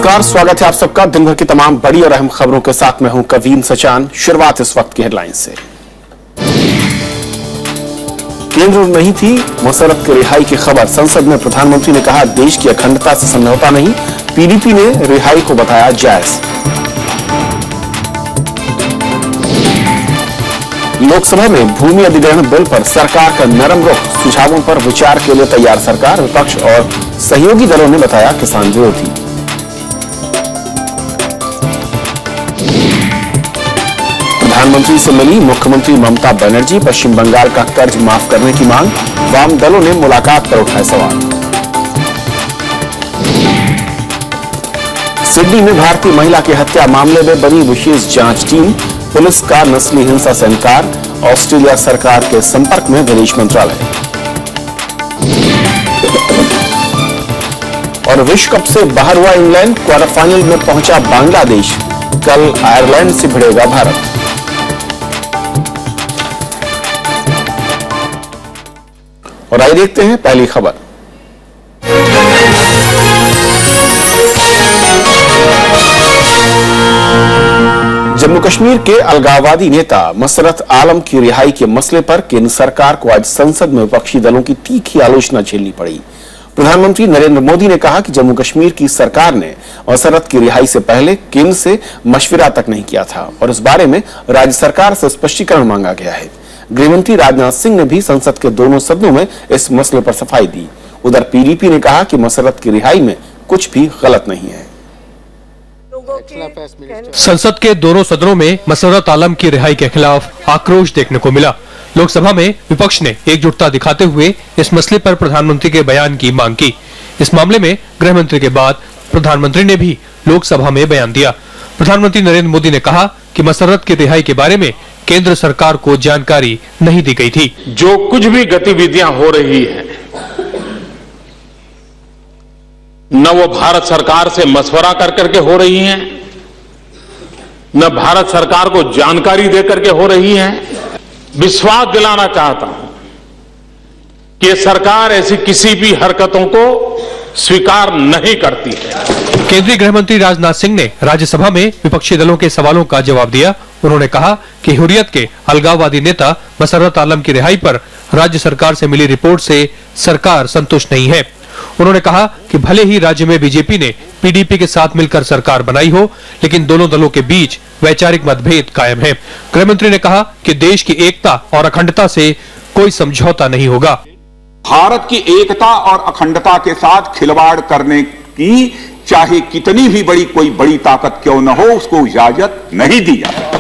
नमस्कार, स्वागत है आप सबका दिन भर की तमाम बड़ी और अहम खबरों के साथ। मैं हूं कवीन सचान। शुरुआत इस वक्त की हेडलाइन से। केंद्र नहीं थी मसरत की रिहाई की खबर। संसद में प्रधानमंत्री ने कहा, देश की अखंडता से समझौता नहीं। पीडीपी ने रिहाई को बताया जायज। लोकसभा में भूमि अधिग्रहण बिल पर सरकार का नरम रुख। सुझावों पर विचार के लिए तैयार सरकार। विपक्ष और सहयोगी दलों ने बताया किसान विरोधी। प्रधानमंत्री से मिली मुख्यमंत्री ममता बनर्जी। पश्चिम बंगाल का कर्ज माफ करने की मांग। वाम दलों ने मुलाकात पर उठाए सवाल। सिडनी में भारतीय महिला की हत्या मामले में बनी विशेष जांच टीम। पुलिस का नस्ली हिंसा से इनकार। ऑस्ट्रेलिया सरकार के संपर्क में विदेश मंत्रालय। और विश्व कप से बाहर हुआ इंग्लैंड। क्वार्टर फाइनल में पहुंचा बांग्लादेश। कल आयरलैंड से भिड़ेगा भारत। और आइए देखते हैं पहली खबर। जम्मू कश्मीर के अलगाववादी नेता मसरत आलम की रिहाई के मसले पर केंद्र सरकार को आज संसद में विपक्षी दलों की तीखी आलोचना झेलनी पड़ी। प्रधानमंत्री नरेंद्र मोदी ने कहा कि जम्मू कश्मीर की सरकार ने मसरत की रिहाई से पहले केंद्र से मशविरा तक नहीं किया था और इस बारे में राज्य सरकार से स्पष्टीकरण मांगा गया है। गृहमंत्री राजनाथ सिंह ने भी संसद के दोनों सदनों में इस मसले पर सफाई दी। उधर पीडीपी ने कहा कि मसरत की रिहाई में कुछ भी गलत नहीं है। संसद के दोनों सदनों में मसरत आलम की रिहाई के खिलाफ आक्रोश देखने को मिला। लोकसभा में विपक्ष ने एकजुटता दिखाते हुए इस मसले पर प्रधानमंत्री के बयान की मांग की। इस मामले में गृह मंत्री के बाद प्रधानमंत्री ने भी लोकसभा में बयान दिया। प्रधानमंत्री नरेंद्र मोदी ने कहा कि मसरत की रिहाई के बारे में केंद्र सरकार को जानकारी नहीं दी गई थी। जो कुछ भी गतिविधियां हो रही है, न वो भारत सरकार से मशवरा कर करके हो रही हैं, न भारत सरकार को जानकारी दे करके हो रही हैं। विश्वास दिलाना चाहता हूं कि सरकार ऐसी किसी भी हरकतों को स्वीकार नहीं करती है। केंद्रीय गृह मंत्री राजनाथ सिंह ने राज्यसभा में विपक्षी दलों के सवालों का जवाब दिया। उन्होंने कहा कि हुर्रियत के अलगाववादी नेता मसरत आलम की रिहाई पर राज्य सरकार से मिली रिपोर्ट से सरकार संतुष्ट नहीं है। उन्होंने कहा कि भले ही राज्य में बीजेपी ने पीडीपी के साथ मिलकर सरकार बनाई हो, लेकिन दोनों दलों के बीच वैचारिक मतभेद कायम है। गृह मंत्री ने कहा कि देश की एकता और अखंडता से कोई समझौता नहीं होगा। भारत की एकता और अखंडता के साथ खिलवाड़ करने की चाहे कितनी भी बड़ी कोई बड़ी ताकत क्यों न हो, उसको इजाजत नहीं दी जाती।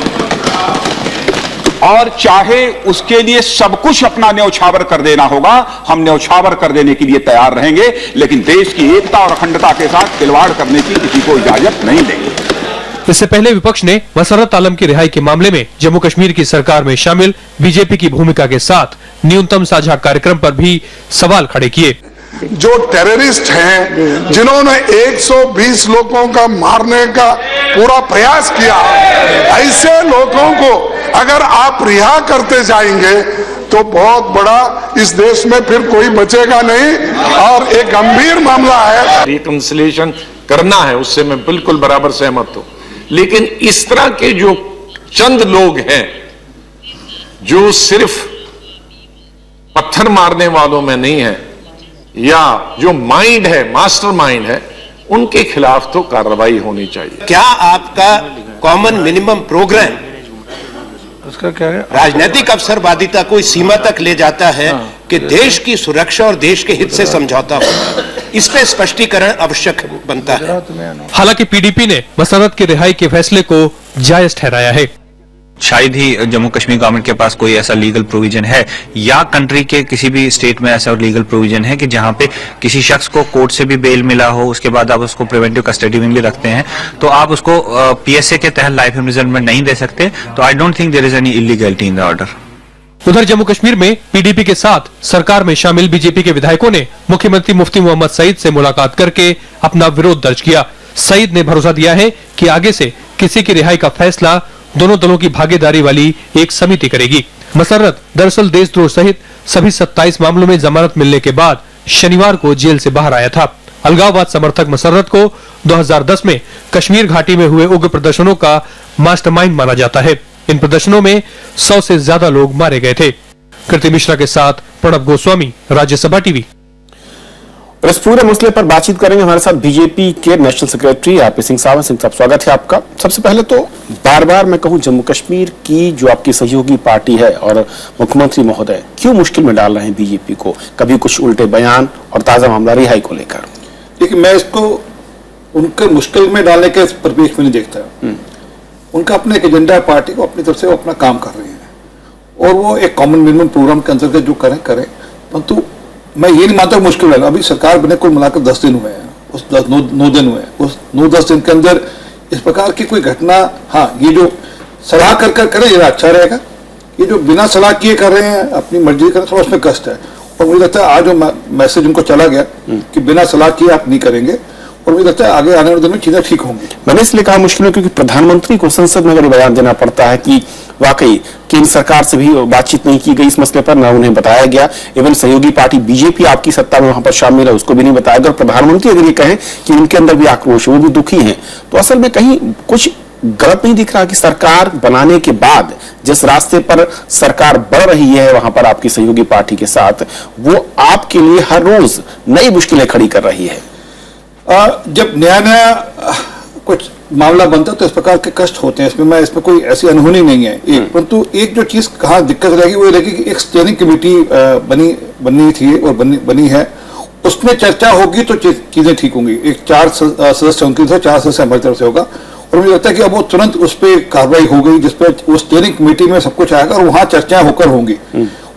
और चाहे उसके लिए सब कुछ अपना न्यौछावर कर देना होगा, हम न्यौछावर कर देने के लिए तैयार रहेंगे, लेकिन देश की एकता और अखंडता के साथ खिलवाड़ करने की किसी को इजाजत नहीं देंगे। इससे पहले विपक्ष ने मसरत आलम की रिहाई के मामले में जम्मू कश्मीर की सरकार में शामिल बीजेपी की भूमिका के साथ न्यूनतम साझा कार्यक्रम पर भी सवाल खड़े किए। जो टेररिस्ट हैं, जिन्होंने 120 लोगों का मारने का पूरा प्रयास किया, ऐसे लोगों को अगर आप रिहा करते जाएंगे तो बहुत बड़ा इस देश में फिर कोई बचेगा नहीं और एक गंभीर मामला है। रिकंसिलिएशन करना है, उससे मैं बिल्कुल बराबर सहमत हूं, लेकिन इस तरह के जो चंद लोग हैं जो सिर्फ पत्थर मारने वालों में नहीं है या जो माइंड है, मास्टर माइंड है, उनके खिलाफ तो कार्रवाई होनी चाहिए। क्या आपका कॉमन मिनिमम प्रोग्राम उसका क्या है? राजनीतिक अवसरवादिता को इस सीमा तक ले जाता है कि देश की सुरक्षा और देश के हित से समझौता हो? इस पे स्पष्टीकरण आवश्यक बनता है। हालांकि पीडीपी ने मसरत की रिहाई के फैसले को जायज ठहराया है। शायद ही जम्मू कश्मीर गवर्नमेंट के पास कोई ऐसा लीगल प्रोविजन है या कंट्री के किसी भी स्टेट में ऐसा लीगल प्रोविजन है कि जहां पे किसी शख्स को कोर्ट से भी बेल मिला हो, उसके बाद आप उसको प्रिवेंटिव कस्टडी में भी रखते हैं, तो आप उसको पीएसए के तहत लाइफ इम्प्रिजनमेंट नहीं दे सकते। तो I don't think there is any illegality in the order. उधर जम्मू कश्मीर में पीडीपी के साथ सरकार में शामिल बीजेपी के विधायकों ने मुख्यमंत्री मुफ्ती मोहम्मद सईद से मुलाकात करके अपना विरोध दर्ज किया। सईद ने भरोसा दिया है कि आगे से किसी की रिहाई का फैसला दोनों दलों की भागीदारी वाली एक समिति करेगी। मसरत दरअसल देशद्रोह सहित सभी 27 मामलों में जमानत मिलने के बाद शनिवार को जेल से बाहर आया था। अलगाववाद समर्थक मसर्रत को 2010 में कश्मीर घाटी में हुए उग्र प्रदर्शनों का मास्टरमाइंड माना जाता है। इन प्रदर्शनों में 100 से ज्यादा लोग मारे गए थे। कृति मिश्रा के साथ प्रणब गोस्वामी, राज्यसभा टीवी। और इस पूरे मसले पर बातचीत करेंगे हमारे साथ बीजेपी के नेशनल सेक्रेटरी आरपी सिंह साहब। सिंह साहब, स्वागत है आपका। सबसे पहले तो बार बार मैं कहूं, जम्मू कश्मीर की जो आपकी सहयोगी पार्टी है और मुख्यमंत्री महोदय क्यों मुश्किल में डाल रहे हैं बीजेपी को? कभी कुछ उल्टे बयान और ताजा मामला रिहाई को लेकर। देखिए, मैं इसको उनके मुश्किल में डालने के परिपेक्ष में नहीं देखता। उनका अपना एक एजेंडा है, पार्टी को अपनी तरफ से वो अपना काम कर रहे हैं और वो एक कॉमन मिनिमम प्रोग्राम के अंतर्गत जो करें परंतु मैं ये नहीं मानता मुश्किल है। अभी सरकार बने कुल मिलाकर 10 दिन हुए हैं, उस 9 दिन हुए हैं। उस 9-10 दिन के अंदर इस प्रकार की कोई घटना, हाँ, ये जो सलाह कर करें ये अच्छा रहेगा। ये जो बिना सलाह किए कर रहे हैं, अपनी मर्जी कर, थोड़ा उसमें कष्ट है। और मुझे लगता है आज जो मैसेज उनको चला गया कि बिना सलाह किए आप नहीं करेंगे, और मुझे लगता है आगे आने वाले दिन में चीजें ठीक होंगी। मैंने इसलिए कहा मुश्किल है क्योंकि प्रधानमंत्री को संसद में अगर बयान देना पड़ता है कि वाकई केंद्र सरकार से भी बातचीत नहीं की गई इस मसले पर, न उन्हें बताया गया। इवन सहयोगी पार्टी बीजेपी आपकी सत्ता में वहां पर शामिल है, उसको भी नहीं बताया गया। और प्रधानमंत्री अगर ये कहें कि उनके अंदर भी आक्रोश है, वो भी दुखी हैं, तो असल में कहीं कुछ गलत नहीं दिख रहा कि सरकार बनाने के बाद जिस रास्ते पर सरकार बढ़ रही है वहां पर आपकी सहयोगी पार्टी के साथ, वो आपके लिए हर रोज नई मुश्किलें खड़ी कर रही है। जब नया कुछ मामला बनता है तो इस प्रकार के कष्ट होते हैं। इसमें कोई ऐसी अनहोनी नहीं है। परंतु एक जो चीज कहाँ दिक्कत रहेगी वो रहेगी कि एक स्टीयरिंग कमेटी बनी थी और बनी है, उसमें चर्चा होगी तो चीजें ठीक होंगी। एक 4 सदस्य उनकी तरफ, 4 सदस्य हमारी तरफ से होगा, और मुझे लगता है कि अब वो तुरंत उस पर कार्रवाई हो गई जिसपे वो स्टीयरिंग कमेटी में सब कुछ आएगा और वहां चर्चाएं होकर होंगी।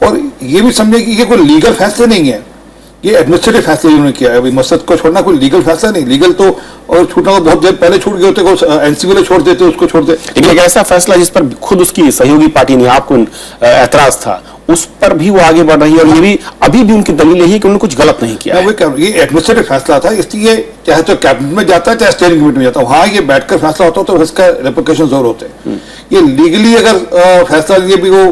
और ये भी समझे कि ये कोई लीगल फैसले नहीं है, ये एडमिनिस्ट्रेटिव फैसले उन्होंने किया है। अभी मसद को छोड़ना कोई लीगल फैसला नहीं। लीगल तो और छूटना तो बहुत देर पहले छूट गए होते, एनसीबी ले छोड़ देते, उसको छोड़ देते। लेकिन एक ऐसा फैसला जिस पर खुद उसकी सहयोगी पार्टी ने आपको ऐतराज था, उस पर भी वो आगे बढ़ रही है, और ये भी अभी भी उनकी दलील यही कि उन्होंने कुछ गलत नहीं किया। ये एडमिनिस्ट्रेटिव फैसला था, इसलिए चाहे तो कैबिनेट में जाता है चाहे स्टीयरिंग कमेटी में जाता है, वहां ये बैठकर फैसला होता तो इसका रेप्लिकेशन जरूर होते हैं। ये लीगली अगर फैसला लिए भी वो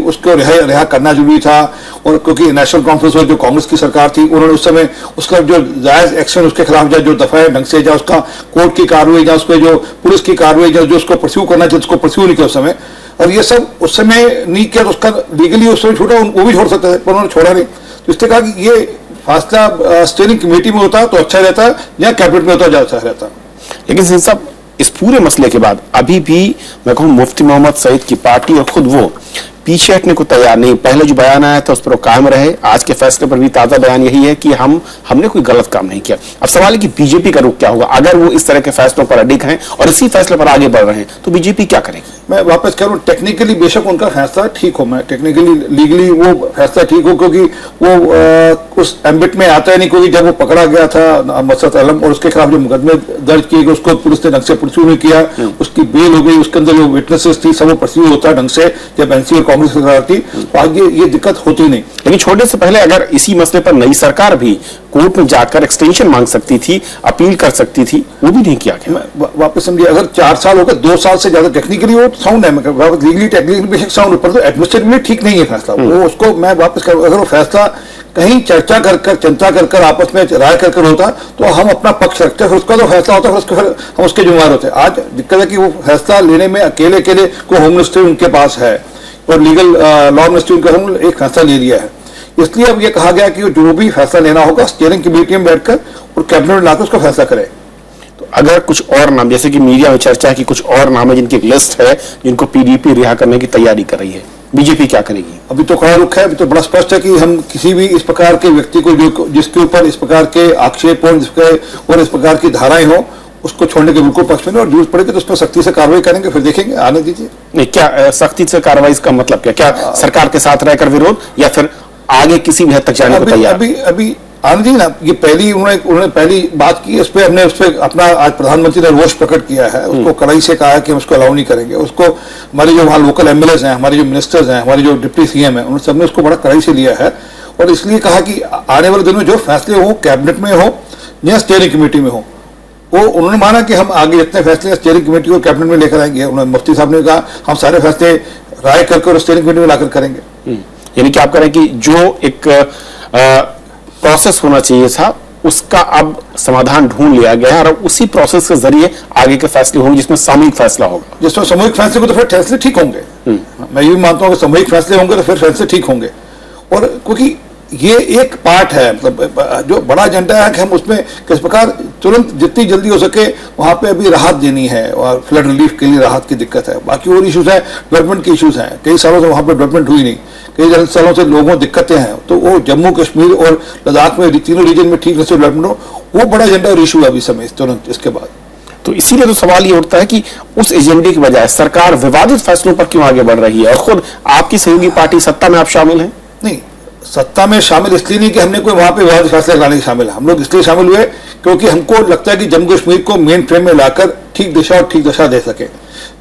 उसको रिहा करना जरूरी था। और क्योंकि नेशनल कॉन्फ्रेंस में जो कांग्रेस की सरकार थी, उन्होंने उस समय उसका जो जायज एक्शन उसके खिलाफ जाए, जो दफा ढंग से जाए, उसका कोर्ट की कार्रवाई जाए, उस पर जो पुलिस की कार्रवाई जाए, जो उसको परस्यू करना चाहिए उसको परस्यू नहीं किया उस समय, और ये सब उस समय नहीं किया तो उसका लीगली उस समय छूटा, वो भी छोड़ सकते थे पर उन्होंने छोड़ा नहीं। तो इसलिए कहा कि ये फैसला स्टीयरिंग कमेटी में होता तो अच्छा रहता, या कैबिनेट में होता ज्यादा अच्छा रहता। लेकिन सिंह साहब, इस पूरे मसले के बाद अभी भी मैं कहूं मुफ्ती मोहम्मद सईद की पार्टी और खुद वो पीछे हटने को तैयार नहीं। पहले जो बयान आया था उस पर वो कायम रहे। आज के फैसले पर भी ताजा बयान यही है कि हमने कोई गलत काम नहीं किया। अब सवाल है कि बीजेपी का रुख क्या होगा अगर वो इस तरह के फैसलों पर अडिग हैं और इसी फैसले पर आगे बढ़ रहे हैं, तो बीजेपी क्या करेगी? मैं वापस कह रहा हूँ, टेक्निकली बेशक उनका फैसला ठीक हो, मैं टेक्निकली लीगली वो फैसला ठीक हो, क्योंकि वो उस एम्बिट में आता है नहीं। क्योंकि जब वो पकड़ा गया था मसरत आलम और उसके खिलाफ जो मुकदमे दर्ज किए गए, उसको पुलिस ने ढंग से परस्यू नहीं किया, उसकी बेल हो गई, उसके अंदर जो विटनेसेस थी सब वो परस्यू होता है ढंग से जब एनसी और कांग्रेस की सरकार थी, तो आज ये दिक्कत होती नहीं। लेकिन छोड़ने से पहले अगर इसी मसले पर नई सरकार भी कोर्ट में जाकर एक्सटेंशन मांग सकती थी, अपील कर सकती थी, वो भी नहीं किया गया। वापस समझिए, अगर 4 साल हो गए, 2 साल से ज्यादा टेक्निकली वो साउंड है, लीगली टेक्निकली बेशक साउंड, पर तो एडमिनिस्ट्रेटिवली ठीक नहीं है फैसला वो। उसको मैं वापस कर, अगर वो फैसला कहीं चर्चा कर आपस में राय कर होता तो हम अपना पक्ष रखते, फिर उसका तो फैसला होता, फिर हम उसके जिम्मेदार होते। आज दिक्कत है कि वो फैसला लेने में अकेले को होम मिनिस्ट्री उनके पास है और लीगल लॉ मिनिस्ट्री उनका एक फैसला ले लिया है। इसलिए अब ये कहा गया कि जो भी फैसला लेना होगा स्टीयरिंग कमेटी में बैठकर और कैबिनेट में लाकर उसका फैसला करे। तो अगर कुछ और नाम, जैसे कि मीडिया में चर्चा है कि कुछ और नाम है जिनकी एक लिस्ट है जिनको पीडीपी रिहा करने की तैयारी कर रही है, बीजेपी क्या करेगी? अभी तो खड़ा रुख है। अभी तो बड़ा स्पष्ट है कि हम किसी भी इस प्रकार के व्यक्ति को जिसके ऊपर इस प्रकार के आक्षेप और इस प्रकार की धाराएं हो, उसको छोड़ने के बिल्कुल पक्ष में नहीं, और जरूरत पड़ेगी तो उस पर सख्ती से कार्रवाई करेंगे, फिर देखेंगे, आने दीजिए। नहीं, क्या सख्ती से कार्रवाई का मतलब क्या सरकार के साथ रहकर विरोध, या फिर आगे किसी भी हद तक जाने को तैयार? अभी आने दीजिए ना। ये पहली उन्होंने पहली बात की, उस पर हमने उस पर अपना आज प्रधानमंत्री ने रोष प्रकट किया है, उसको कड़ाई से कहा है कि हम उसको अलाउ नहीं करेंगे। उसको हमारे जो वहाँ लोकल एमएलएस हैं, हमारे जो मिनिस्टर्स हैं, हमारे जो डिप्टी सीएम हैं, उन सबने उसको बड़ा कड़ाई से लिया है। और इसलिए कहा कि आने वाले दिनों में जो फैसले हो कैबिनेट में हो या स्टीयरिंग कमेटी में हो, वो उन्होंने माना कि हम आगे जितने फैसले स्टीयरिंग कमेटी और कैबिनेट में लेकर आएंगे। उन्होंने मुफ्ती साहब ने कहा हम सारे फैसले राय करके स्टीयरिंग कमेटी में लाकर करेंगे। यानी कि आप कह रहे हैं कि जो एक प्रोसेस होना चाहिए था उसका अब समाधान ढूंढ लिया गया है और उसी प्रोसेस के जरिए आगे के फैसले होंगे जिसमें सामूहिक फैसला होगा। जिसमें सामूहिक फैसले को तो फिर फैसले ठीक होंगे। मैं ये भी मानता हूँ कि सामूहिक फैसले होंगे तो फिर फैसले ठीक होंगे। और क्योंकि ये एक पार्ट है, मतलब जो बड़ा एजेंडा है कि हम उसमें किस प्रकार तुरंत जितनी जल्दी हो सके वहाँ पे अभी राहत देनी है और फ्लड रिलीफ के लिए राहत की दिक्कत है। बाकी और इश्यूज है, डेवलपमेंट के इश्यूज हैं, कई सालों से वहाँ पे डेवलपमेंट हुई नहीं, कई सालों से लोगों दिक्कतें हैं, तो वो जम्मू कश्मीर और लद्दाख में तीनों रीजन में ठीक से डेवलपमेंट हो, वो बड़ा एजेंडा और इशू है अभी समय तुरंत इसके बाद। तो इसीलिए तो सवाल ये उठता है कि उस एजेंडे की बजाय सरकार विवादित फैसलों पर क्यों आगे बढ़ रही है, और खुद आपकी सहयोगी पार्टी सत्ता में आप शामिल हैं। नहीं, सत्ता में शामिल इसलिए नहीं कि हमने कोई वहां पे विवादित फैसले लाने शामिल है, हम लोग इसलिए शामिल हुए क्योंकि हमको लगता है कि जम्मू कश्मीर को मेन फ्रेम में लाकर ठीक दिशा और ठीक दशा दे सके,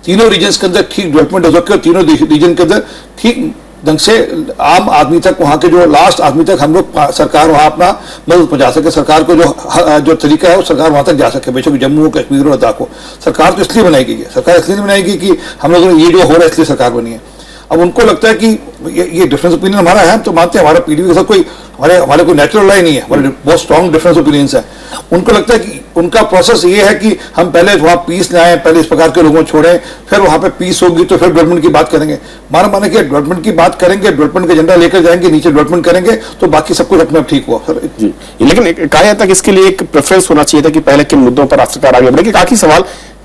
तीनों रीजन के अंदर ठीक डेवलपमेंट हो सके और तीनों रीजन के अंदर ठीक ढंग से आम आदमी तक, वहां के जो लास्ट आदमी तक हम लोग सरकार वहां अपना मदद पहुंचा सके, सरकार को जो तरीका है वो सरकार वहां तक जा सके, बेशक जम्मू कश्मीर और लद्दाख को। सरकार तो इसलिए बनाई गई है, सरकार इसलिए नहीं बनाई गई कि हम लोगों ने ये जो हो रहा है इसलिए सरकार बनी है। अब उनको लगता है कि ये डिफरेंस ओपिनियन हमारा है, हम तो मानते हैं हमारा पीडीपी के साथ कोई हमारे कोई नेचुरल लाई नहीं है, हमारे बहुत स्ट्रॉन्ग डिफरेंस ओपिनियंस है। उनको लगता है कि उनका प्रोसेस ये है कि हम पहले वहाँ पीस लाएं, पहले इस प्रकार के लोगों को छोड़ें, फिर वहाँ पे पीस होगी तो फिर डेवलपमेंट की बात करेंगे। हमारा माना कि डेवलपमेंट की बात करेंगे, डेवलपमेंट का एजेंडा लेकर जाएंगे, नीचे डेवलपमेंट करेंगे तो बाकी सब कुछ अपने आप ठीक हुआ सर जी। लेकिन कहा जाता है कि इसके लिए एक प्रेफरेंस होना चाहिए था कि पहले किन मुद्दों पर सरकार आगे बढ़ेगी। आखिरी सवाल,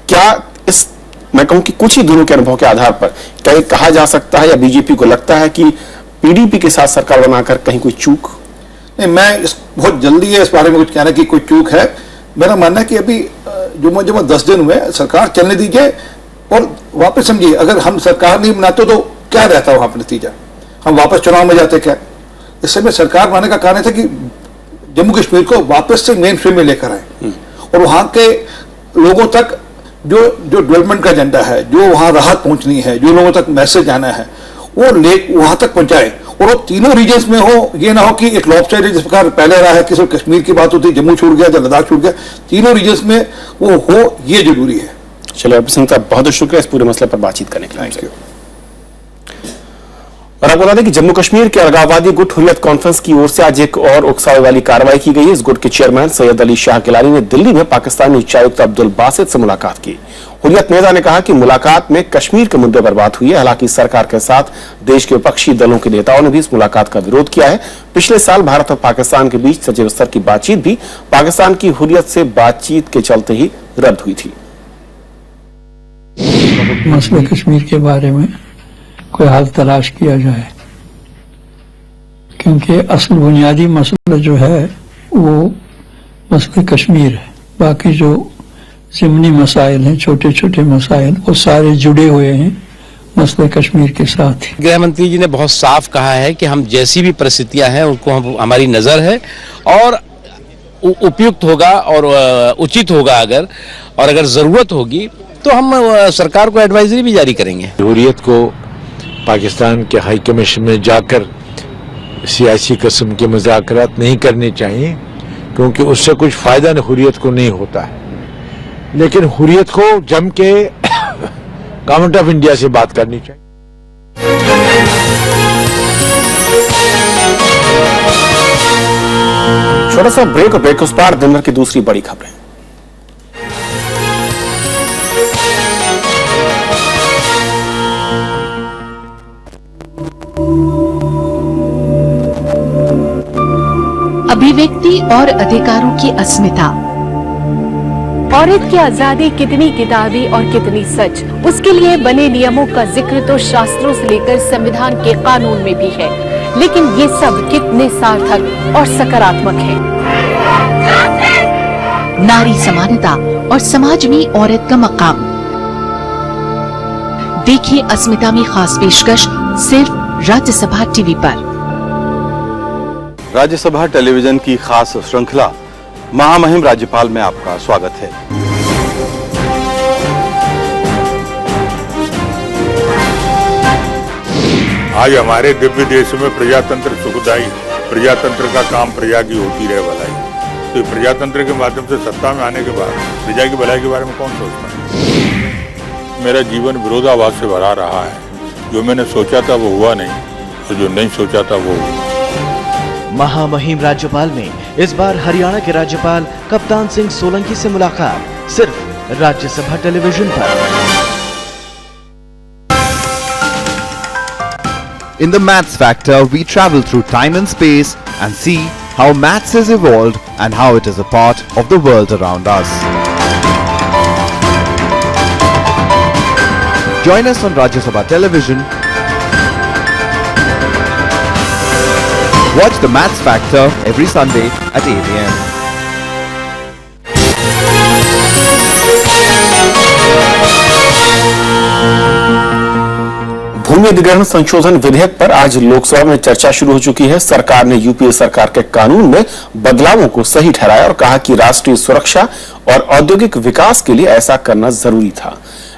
क्या इस मैं कहूं कि कुछ ही दिनों के अनुभव के आधार पर क्या ये कहा जा सकता है या बीजेपी को लगता है कि पीडीपी के साथ सरकार बनाकर कहीं कोई चूक? नहीं, मैं बहुत जल्दी है इस बारे में कुछ कहना कि कोई चूक है। मेरा मानना है कि अभी जो 10 दिन हुए सरकार चलने दीजिए और वापस समझिए, अगर हम सरकार नहीं बनाते तो क्या रहता वहां पर नतीजा, हम वापस चुनाव में जाते क्या? इस समय सरकार बनाने का कारण था कि जम्मू कश्मीर को वापस से मेन फ्रेम में लेकर आए और वहां के लोगों तक जो डेवलपमेंट का एजेंडा है, जो वहां राहत पहुंचनी है, जो लोगों तक मैसेज आना है, वो वहां तक पहुंचाए और वो तीनों रीजन्स में हो। ये ना हो कि एक लॉबस्टाइड जिस प्रकार पहले रहा है कि सिर्फ कश्मीर की बात होती, जम्मू छूट गया या लद्दाख छूट गया, तीनों रीजन्स में वो हो, ये जरूरी है। चलिए सिंह साहब, बहुत बहुत शुक्रिया इस पूरे मसले पर बातचीत करने के लिए। Thank you. और आपको बता दें कि जम्मू कश्मीर के अलगाववादी गुट हुर्रियत कॉन्फ्रेंस की ओर से आज एक और उकसावे वाली कार्रवाई की गई है। इस गुट के चेयरमैन सैयद अली शाह गिलानी ने दिल्ली में पाकिस्तानी उच्चायुक्त अब्दुल बासित से मुलाकात की। हुर्रियत नेता ने कहा कि मुलाकात में कश्मीर के मुद्दे पर बात हुई है। हालांकि सरकार के साथ देश के विपक्षी दलों के नेताओं ने भी इस मुलाकात का विरोध किया है। पिछले साल भारत और पाकिस्तान के बीच सचिव स्तर की बातचीत भी पाकिस्तान की हुर्रियत से बातचीत के चलते ही रद्द हुई थी। मसले कश्मीर के बारे में कोई हल तलाश किया जाए, क्योंकि असल बुनियादी मसला जो है वो मसले कश्मीर है। बाकी जो ज़िमनी मसाइल हैं, छोटे छोटे मसाइल, वो सारे जुड़े हुए हैं मसले कश्मीर के साथ। गृह मंत्री जी ने बहुत साफ कहा है कि हम जैसी भी परिस्थितियां हैं उनको हमारी नजर है और उपयुक्त होगा और उचित होगा अगर जरूरत होगी तो हम सरकार को एडवाइजरी भी जारी करेंगे। हुर्रियत को पाकिस्तान के हाई कमीशन में जाकर सियासी किस्म के मुज़ाकरात नहीं करने चाहिए, क्योंकि उससे कुछ फायदा हुर्रियत को नहीं होता है। लेकिन हुर्रियत को जम के गवर्नमेंट ऑफ इंडिया से बात करनी चाहिए। छोटा सा ब्रेक और ब्रेक उस पार दिन भर की दूसरी बड़ी खबरें। अभिव्यक्ति और अधिकारों की अस्मिता, औरत की आजादी कितनी किताबी और कितनी सच, उसके लिए बने नियमों का जिक्र तो शास्त्रों से लेकर संविधान के कानून में भी है, लेकिन ये सब कितने सार्थक और सकारात्मक है। नारी समानता और समाज में औरत का मकाम। देखिए अस्मिता में खास पेशकश सिर्फ राज्यसभा टीवी पर। राज्यसभा टेलीविजन की खास श्रृंखला महामहिम राज्यपाल में आपका स्वागत है। आज हमारे दिव्य देश में प्रजातंत्र सुखदायी, प्रजातंत्र का काम प्रजा की होती रहे भलाई। तो प्रजातंत्र के माध्यम से सत्ता में आने के बाद प्रजा की भलाई के बारे में कौन सोचता है? मेरा जीवन विरोधाभास से भरा रहा है। जो मैंने सोचा था वो हुआ नहीं और जो नहीं सोचा था वो हुआ। महामहिम राज्यपाल में इस बार हरियाणा के राज्यपाल कप्तान सिंह सोलंकी से मुलाकात सिर्फ राज्यसभा टेलीविजन पर। In the Maths Factor, we travel through time and space and see how maths has evolved and how it is a part of the world around us. Join us on Rajya Sabha Television. Watch the Maths Factor every Sunday at 8 AM. भूमि अधिग्रहण संशोधन विधेयक पर आज लोकसभा में चर्चा शुरू हो चुकी है। सरकार ने यूपीए सरकार के कानून में बदलावों को सही ठहराया और कहा कि राष्ट्रीय सुरक्षा और औद्योगिक विकास के लिए ऐसा करना जरूरी था।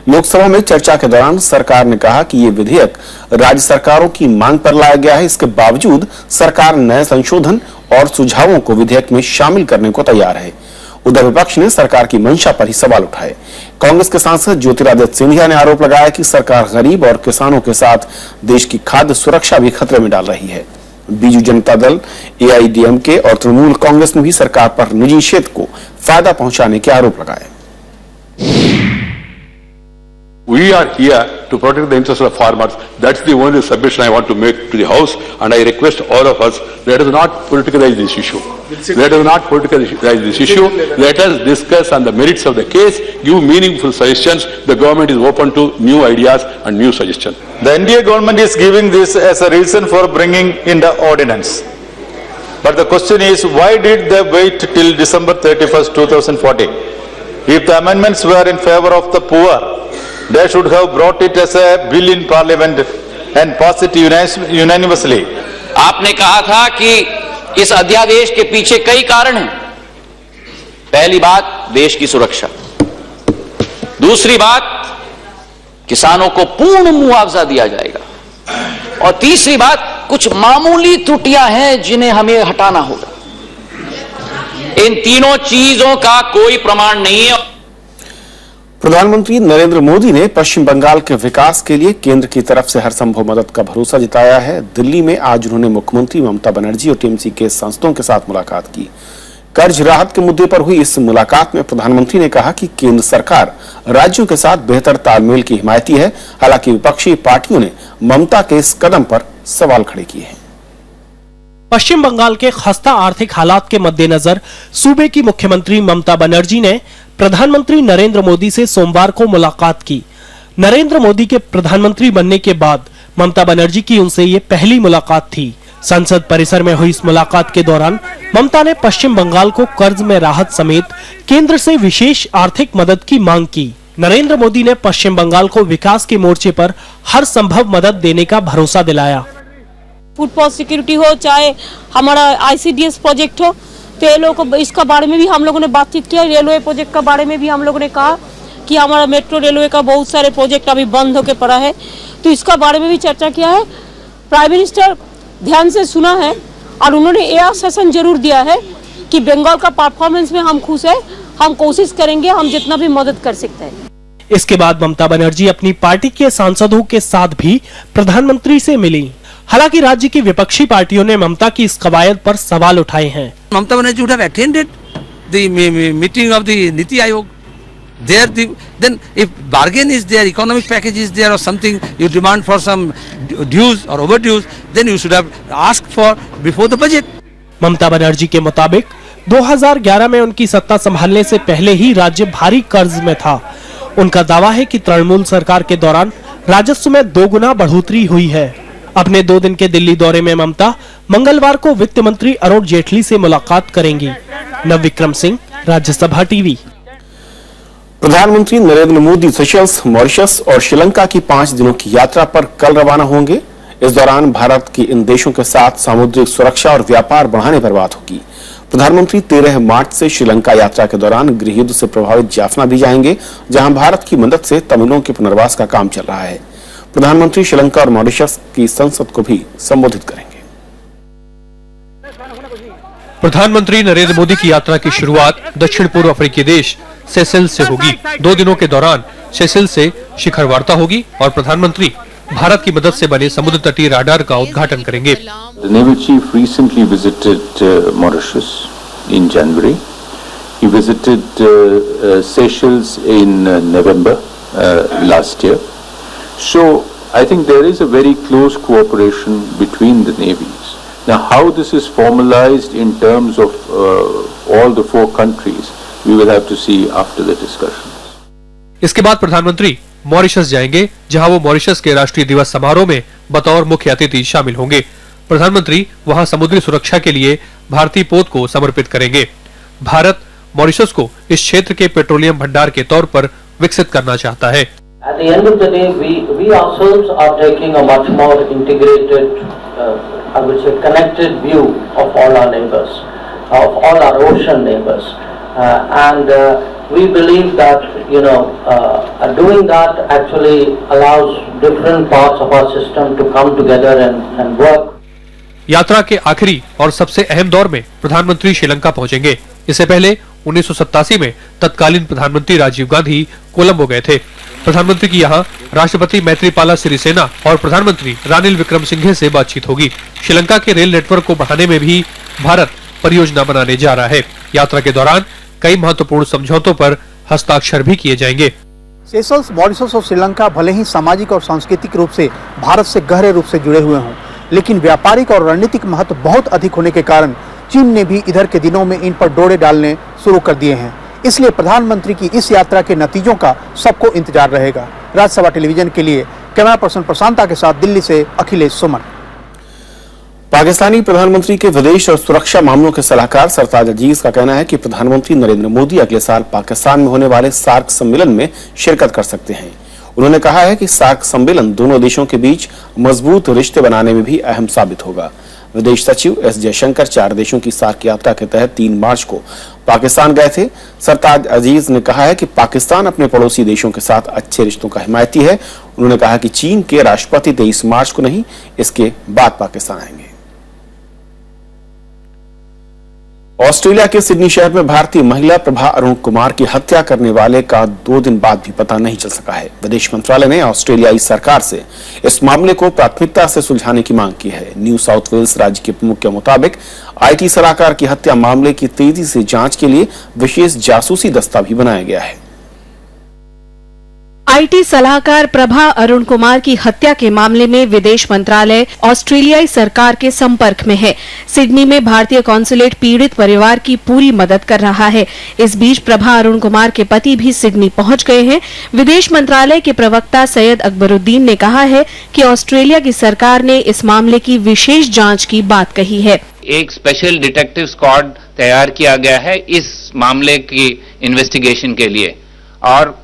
लोकसभा में चर्चा के दौरान सरकार ने कहा कि ये विधेयक राज्य सरकारों की मांग पर लाया गया है। इसके बावजूद सरकार नए संशोधन और सुझावों को विधेयक में शामिल करने को तैयार है। उधर विपक्ष ने सरकार की मंशा पर ही सवाल उठाए। कांग्रेस के सांसद ज्योतिरादित्य सिंधिया ने आरोप लगाया कि सरकार गरीब और किसानों के साथ देश की खाद्य सुरक्षा भी खतरे में डाल रही है। बीजू जनता दल, एआईएडीएमके और तृणमूल कांग्रेस ने भी सरकार पर निजी क्षेत्र को फायदा पहुंचाने के आरोप लगाए। We are here to protect the interests of farmers. That's the only submission I want to make to the House, and I request all of us, let us not politicalize this issue. Let us not politicalize this issue. Let us discuss on the merits of the case, give meaningful suggestions. The government is open to new ideas and new suggestions. The NDA government is giving this as a reason for bringing in the ordinance. But the question is, why did they wait till December 31st, 2014? If the amendments were in favor of the poor, they should have brought it as a bill in parliament and passed it unanimously. आपने कहा था कि इस अध्यादेश के पीछे कई कारण हैं। पहली बात देश की सुरक्षा, दूसरी बात किसानों को पूर्ण मुआवजा दिया जाएगा, और तीसरी बात कुछ मामूली त्रुटियां हैं जिन्हें हमें हटाना होगा। इन तीनों चीजों का कोई प्रमाण नहीं है। प्रधानमंत्री नरेंद्र मोदी ने पश्चिम बंगाल के विकास के लिए केंद्र की तरफ से हर संभव मदद का भरोसा जताया है। दिल्ली में आज उन्होंने मुख्यमंत्री ममता बनर्जी और टीएमसी के सांसदों के साथ मुलाकात की। कर्ज राहत के मुद्दे पर हुई इस मुलाकात में प्रधानमंत्री ने कहा कि केंद्र सरकार राज्यों के साथ बेहतर तालमेल की हिमायती है। हालांकि विपक्षी पार्टियों ने ममता के इस कदम पर सवाल खड़े किए हैं। पश्चिम बंगाल के खस्ता आर्थिक हालात के मद्देनजर सूबे की मुख्यमंत्री ममता बनर्जी ने प्रधानमंत्री नरेंद्र मोदी से सोमवार को मुलाकात की। नरेंद्र मोदी के प्रधानमंत्री बनने के बाद ममता बनर्जी की उनसे ये पहली मुलाकात थी। संसद परिसर में हुई इस मुलाकात के दौरान ममता ने पश्चिम बंगाल को कर्ज में राहत समेत केंद्र से विशेष आर्थिक मदद की मांग की। नरेंद्र मोदी ने पश्चिम बंगाल को विकास के मोर्चे पर हर संभव मदद देने का भरोसा दिलाया। फूड फॉर सिक्योरिटी हो, चाहे हमारा आईसीडीएस प्रोजेक्ट हो, तो ये लोगों को इसका बारे में भी हम लोगों ने बातचीत किया। रेलवे प्रोजेक्ट का बारे में भी हम लोगों ने कहा कि हमारा मेट्रो रेलवे का बहुत सारे प्रोजेक्ट अभी बंद होकर पड़ा है, तो इसका बारे में भी चर्चा किया है। प्राइम मिनिस्टर ध्यान से सुना है और उन्होंने ये आश्वासन जरूर दिया है कि बंगाल का परफॉर्मेंस में हम खुश है, हम कोशिश करेंगे हम जितना भी मदद कर सकते हैं। इसके बाद ममता बनर्जी अपनी पार्टी के सांसदों के साथ भी प्रधानमंत्री से मिली। हालांकि राज्य की विपक्षी पार्टियों ने ममता की इस कवायद पर सवाल उठाए हैं। Mamata Banerjee would have attended the meeting of the Niti Aayog. There, then if bargain is there, economic package is there, or something you demand for some dues or overdues, then you should have asked for before the budget. Mamata Banerjee के मुताबिक 2011 में उनकी सत्ता संभालने से पहले ही राज्य भारी कर्ज में था। उनका दावा है कि तृणमूल सरकार के दौरान राजस्व में 2 गुना बढ़ोतरी हुई है। अपने 2 दिन के दिल्ली दौरे में ममता मंगलवार को वित्त मंत्री अरुण जेटली से मुलाकात करेंगी। नवविक्रम सिंह, राज्यसभा टीवी। प्रधानमंत्री नरेंद्र मोदी सेशल्स, मॉरिशस और श्रीलंका की 5 दिनों की यात्रा पर कल रवाना होंगे। इस दौरान भारत की इन देशों के साथ सामुद्रिक सुरक्षा और व्यापार बढ़ाने पर बात होगी। प्रधानमंत्री 13 मार्च से श्रीलंका यात्रा के दौरान गृह युद्ध से प्रभावित जाफना भी जाएंगे, जहां भारत की मदद से तमिलों के पुनर्वास का काम चल रहा है। प्रधानमंत्री श्रीलंका और मॉरिशस की संसद को भी संबोधित करेंगे। प्रधानमंत्री नरेंद्र मोदी की यात्रा की शुरुआत दक्षिण पूर्व अफ्रीकी देश सेशल्स से होगी। 2 दिनों के दौरान सेशल्स से शिखर वार्ता होगी और प्रधानमंत्री भारत की मदद से बने समुद्र तटीय राडार का उद्घाटन करेंगे। The Naval Chief recently visited Mauritius in January. He visited Seychelles in November last year. So I think there is a very close cooperation between the navies. Now how this is formalized in terms of all the four countries, we will have to see after the discussions. इसके बाद प्रधानमंत्री Mauritius जाएंगे, जहां वो Mauritius के राष्ट्रीय दिवस समारोह में बतौर मुख्य अतिथि शामिल होंगे। प्रधानमंत्री वहां समुद्री सुरक्षा के लिए भारतीय पोत को समर्पित करेंगे। भारत मॉरिशस को इस क्षेत्र के पेट्रोलियम भंडार के तौर पर विकसित करना चाहता है। At the end of the day, we ourselves are taking a much more integrated, I would say, connected view of all our neighbors, of all our ocean neighbors, and we believe that doing that actually allows different parts of our system to come together and work. यात्रा के आखिरी और सबसे अहम दौर में प्रधानमंत्री श्रीलंका पहुंचेंगे। इससे पहले 1987 में तत्कालीन प्रधानमंत्री राजीव गांधी कोलंबो गए थे। प्रधानमंत्री की यहाँ राष्ट्रपति मैत्रीपाला सिरिसेना और प्रधानमंत्री रानिल विक्रमसिंघे से बातचीत होगी। श्रीलंका के रेल नेटवर्क को बढ़ाने में भी भारत परियोजना बनाने जा रहा है। यात्रा के दौरान कई महत्वपूर्ण समझौतों पर हस्ताक्षर भी किए जाएंगे। सेशल्स, मॉरिशस और श्रीलंका भले ही सामाजिक और सांस्कृतिक रूप से भारत से गहरे रूप से जुड़े हुए हों, लेकिन व्यापारिक और रणनीतिक महत्व बहुत अधिक होने के कारण चीन ने भी इधर के दिनों में इन पर डोरे डालने शुरू कर दिए हैं। इसलिए प्रधानमंत्री की इस यात्रा के नतीजों का सबको इंतजार रहेगा। राज्यसभा टेलीविजन के लिए कैमरा पर्सन प्रशांता के साथ दिल्ली से अखिलेश सुमन। पाकिस्तानी प्रधानमंत्री के विदेश और सुरक्षा मामलों के सलाहकार सरताज अजीज का कहना है कि प्रधानमंत्री नरेंद्र मोदी अगले साल पाकिस्तान में होने वाले सार्क सम्मेलन में शिरकत कर सकते हैं। उन्होंने कहा है कि सार्क सम्मेलन दोनों देशों के बीच मजबूत रिश्ते बनाने में भी अहम साबित होगा। विदेश सचिव एस जयशंकर 4 देशों की सार्क यात्रा के तहत 3 मार्च को पाकिस्तान गए थे। सरताज अजीज ने कहा है कि पाकिस्तान अपने पड़ोसी देशों के साथ अच्छे रिश्तों का हिमायती है। उन्होंने कहा कि चीन के राष्ट्रपति 23 मार्च को नहीं, इसके बाद पाकिस्तान आएंगे। ऑस्ट्रेलिया के सिडनी शहर में भारतीय महिला प्रभा अरुण कुमार की हत्या करने वाले का 2 दिन बाद भी पता नहीं चल सका है। विदेश मंत्रालय ने ऑस्ट्रेलियाई सरकार से इस मामले को प्राथमिकता से सुलझाने की मांग की है। न्यू साउथ वेल्स राज्य के प्रमुख के मुताबिक आईटी सलाहकार की हत्या मामले की तेजी से जांच के लिए विशेष जासूसी दस्ता भी बनाया गया है। आईटी सलाहकार प्रभा अरुण कुमार की हत्या के मामले में विदेश मंत्रालय ऑस्ट्रेलियाई सरकार के संपर्क में है। सिडनी में भारतीय कॉन्सुलेट पीड़ित परिवार की पूरी मदद कर रहा है। इस बीच प्रभा अरुण कुमार के पति भी सिडनी पहुंच गए हैं। विदेश मंत्रालय के प्रवक्ता सैयद अकबरुद्दीन ने कहा है कि ऑस्ट्रेलिया की सरकार ने इस मामले की विशेष जांच की बात कही है। एक स्पेशल डिटेक्टिव स्क्वाड तैयार किया गया है इस मामले की इन्वेस्टिगेशन के लिए, और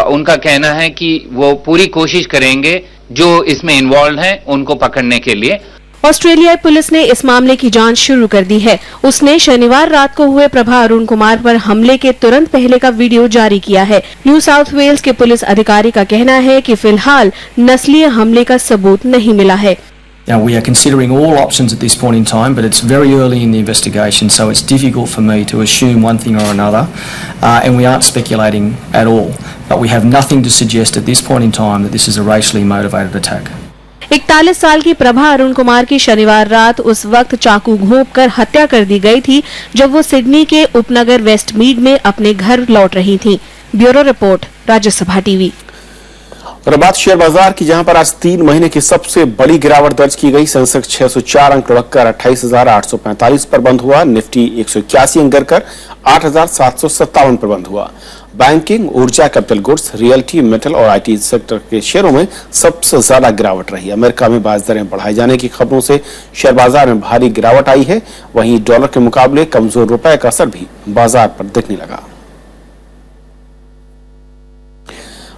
उनका कहना है कि वो पूरी कोशिश करेंगे जो इसमें इन्वॉल्व हैं उनको पकड़ने के लिए। ऑस्ट्रेलियाई पुलिस ने इस मामले की जांच शुरू कर दी है। उसने शनिवार रात को हुए प्रभा अरुण कुमार पर हमले के तुरंत पहले का वीडियो जारी किया है। न्यू साउथ वेल्स के पुलिस अधिकारी का कहना है कि फिलहाल नस्लीय हमले का सबूत नहीं मिला है। Now, we are considering all options at this point in time, but it's very early in the investigation, so it's difficult for me to assume one thing or another, and we aren't speculating at all. But we have nothing to suggest at this point in time that this is a racially motivated attack. 41 साल की प्रभा अरुण कुमार की शनिवार रात उस वक्त चाकू घोंपकर हत्या कर दी गई थी जब वो सिडनी के उपनगर वेस्टमीड में अपने घर लौट रही थी। Bureau report, Rajya Sabha TV. और बात शेयर बाजार की, जहां पर आज 3 महीने की सबसे बड़ी गिरावट दर्ज की गई। सेंसेक्स 604 अंक लुढ़ककर 28,845 पर बंद हुआ। निफ्टी 181 अंक गिरकर 8,757 पर बंद हुआ। बैंकिंग, ऊर्जा, कैपिटल गुड्स, रियल्टी, मेटल और आईटी सेक्टर के शेयरों में सबसे ज्यादा गिरावट रही। अमेरिका में ब्याज दरें बढ़ाए जाने की खबरों से शेयर बाजार में भारी गिरावट आई है। वहीं डॉलर के मुकाबले कमजोर रुपए का असर भी बाजार पर दिखने लगा।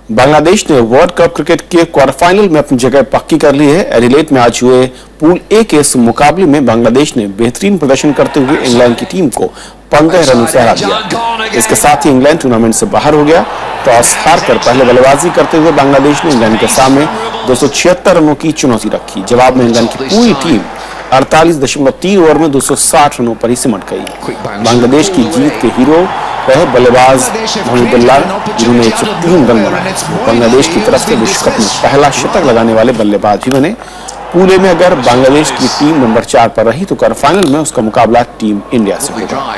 बांग्लादेश ने वर्ल्ड कप क्रिकेट के क्वार्टर फाइनल में अपनी जगह पक्की कर ली है। एडिलेड में आज हुए पूल ए के इस मुकाबले में बांग्लादेश ने बेहतरीन प्रदर्शन करते हुए इंग्लैंड की टीम को 15 रनों से हरा दिया। इसके साथ ही इंग्लैंड टूर्नामेंट से बाहर हो गया। टॉस हारकर पहले बल्लेबाजी करते हुए बांग्लादेश ने इंग्लैंड के सामने 276 रनों की चुनौती रखी। जवाब में इंग्लैंड की पूरी टीम 48.3 ओवर में 260 रनों पर ही सिमट गई। बांग्लादेश की जीत के हीरो रहे बल्लेबाज मोहम्मदुल्लाह, जिन्होंने 103 रन बनाए। बांग्लादेश की तरफ से विश्व कप में पहला शतक लगाने वाले बल्लेबाज भी बने। पूल ए में अगर बांग्लादेश की टीम नंबर 4 पर रही तो क्वार्टर फाइनल में उसका मुकाबला टीम इंडिया से होगा।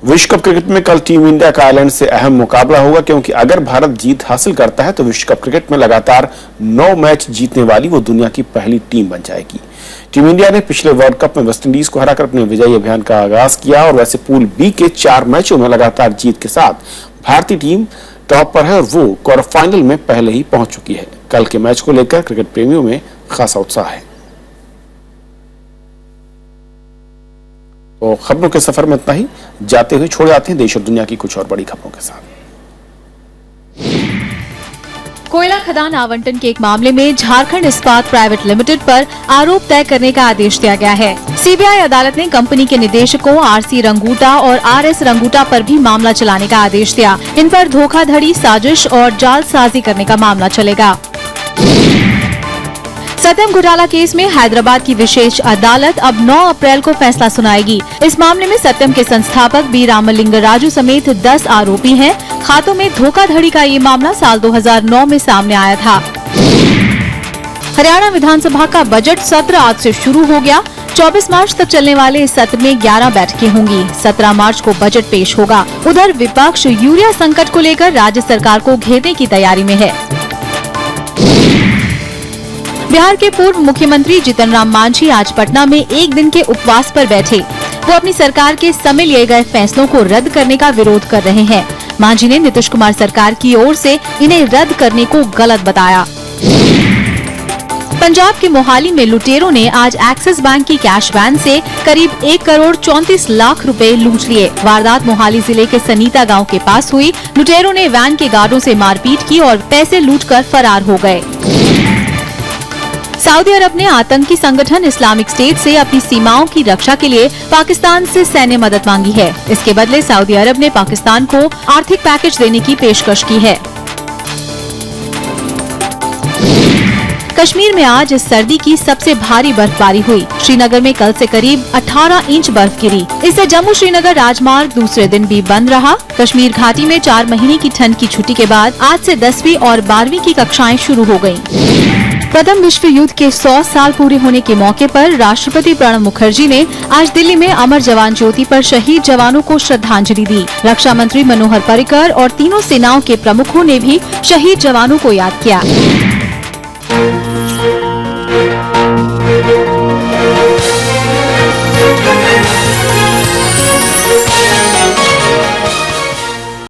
विश्व कप क्रिकेट में कल टीम इंडिया का आयरलैंड से अहम मुकाबला होगा, क्योंकि अगर भारत जीत हासिल करता है तो विश्व कप क्रिकेट में लगातार 9 मैच जीतने वाली वो दुनिया की पहली टीम बन जाएगी। टीम इंडिया ने पिछले वर्ल्ड कप में वेस्टइंडीज को हराकर अपने विजयी अभियान का आगाज किया और वैसे पूल बी के 4 मैचों में लगातार जीत के साथ भारतीय टीम टॉप पर है और वो क्वार्टर फाइनल में पहले ही पहुंच चुकी है। कल के मैच को लेकर क्रिकेट प्रेमियों में खासा उत्साह है। तो खबरों के सफर में इतना ही। जाते हुए छोड़ जाते हैं देश और दुनिया की कुछ और बड़ी खबरों के साथ। कोयला खदान आवंटन के एक मामले में झारखंड इस्पात प्राइवेट लिमिटेड पर आरोप तय करने का आदेश दिया गया है। सीबीआई अदालत ने कंपनी के निदेशकों आरसी रंगूटा और आरएस रंगूटा पर भी मामला चलाने का आदेश दिया। इन पर धोखाधड़ी, साजिश और जालसाजी करने का मामला चलेगा। सत्यम घोटाला केस में हैदराबाद की विशेष अदालत अब 9 अप्रैल को फैसला सुनाएगी। इस मामले में सत्यम के संस्थापक बी रामलिंगराजू समेत 10 आरोपी हैं। खातों में धोखाधड़ी का ये मामला साल 2009 में सामने आया था। हरियाणा विधानसभा का बजट सत्र आज से शुरू हो गया। 24 मार्च तक चलने वाले इस सत्र में 11 बैठकें होंगी। 17 मार्च को बजट पेश होगा। उधर विपक्ष यूरिया संकट को लेकर राज्य सरकार को घेरने की तैयारी में है। बिहार के पूर्व मुख्यमंत्री जीतन राम मांझी आज पटना में एक दिन के उपवास पर बैठे। वो अपनी सरकार के समय लिए गए फैसलों को रद्द करने का विरोध कर रहे हैं। मांझी ने नीतीश कुमार सरकार की ओर से इन्हें रद्द करने को गलत बताया। पंजाब के मोहाली में लुटेरों ने आज एक्सिस बैंक की कैश वैन से करीब 1 करोड़ 34 लाख रुपए लूट लिए। वारदात मोहाली जिले के सनीता गांव के पास हुई। लुटेरों ने वैन के गार्डों से मारपीट की और पैसे लूटकर फरार हो गए। सऊदी अरब ने आतंकी संगठन इस्लामिक स्टेट से अपनी सीमाओं की रक्षा के लिए पाकिस्तान से सैन्य मदद मांगी है। इसके बदले सऊदी अरब ने पाकिस्तान को आर्थिक पैकेज देने की पेशकश की है। कश्मीर में आज इस सर्दी की सबसे भारी बर्फबारी हुई। श्रीनगर में कल से करीब 18 इंच बर्फ गिरी। इससे जम्मू श्रीनगर राजमार्ग दूसरे दिन भी बंद रहा। कश्मीर घाटी में 4 महीने की ठंड की छुट्टी के बाद आज से 10वीं और 12वीं की कक्षाएं शुरू हो गयी। प्रथम विश्व युद्ध के 100 साल पूरे होने के मौके पर राष्ट्रपति प्रणब मुखर्जी ने आज दिल्ली में अमर जवान ज्योति पर शहीद जवानों को श्रद्धांजलि दी। रक्षा मंत्री मनोहर पर्रिकर और तीनों सेनाओं के प्रमुखों ने भी शहीद जवानों को याद किया।